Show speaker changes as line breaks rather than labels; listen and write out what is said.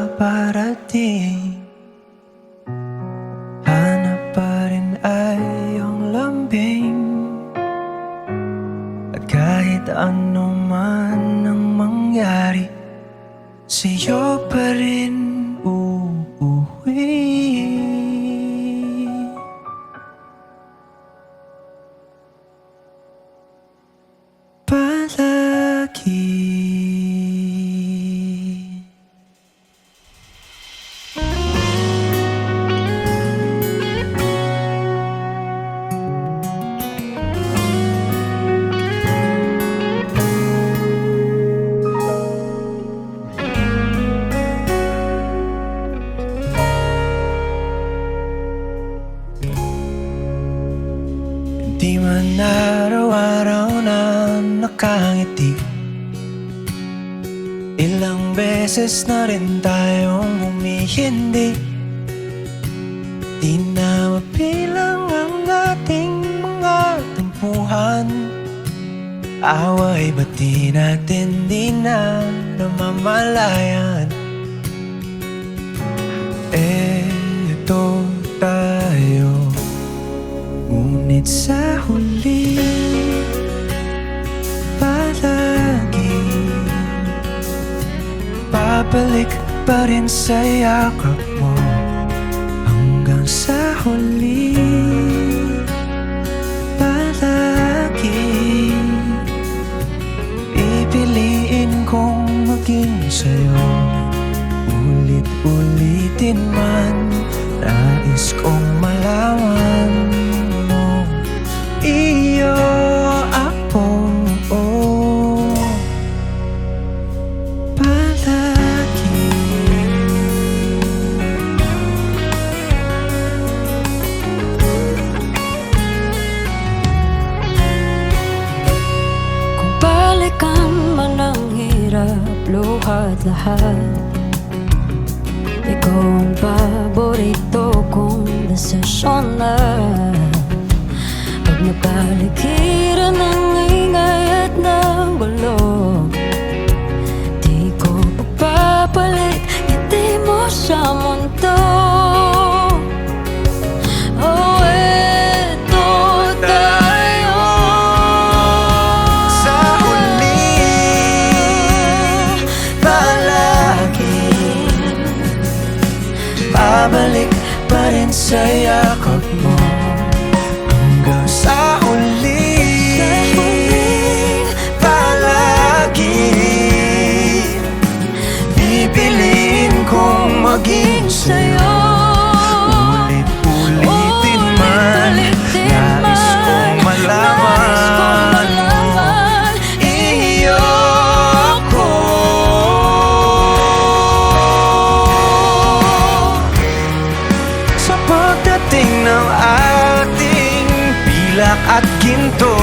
paparating, hanap pa rin ay iyong lambing. At kahit ano man ang mangyari, sa'yo pa rin uuwi. Palagi. Di man araw-araw na nakangiti, ilang beses na rin tayong humihindi. Di na mapilang ang ating mga tampuhan, away ba't di natin di na namamalayan? Eto tayo, ngunit sa huli palagi babalik pa rin sa yakap mo. Hanggang sa huli palagi pipiliin kong maging sa'yo. Ulit-ulitin man, nais kong malaman mo, iyo ako, palagi.
Kung balikan man ang hirap, luhat lahat, ikaw ang paborito kong desisyon na. Pag napaligiran ng ingay at ng gulo, di ko pagpapalit ngiti mo sa mundo. Oh, eto tayo
Sa huli palagi babalik pa rin sa yakap mo. Hanggang sa huli palagi pipiliin kong maging sa'yo. Ulit-ulitin man, nais kong malaman iyo ako. Sa pagdating ng ating pilak at ginto,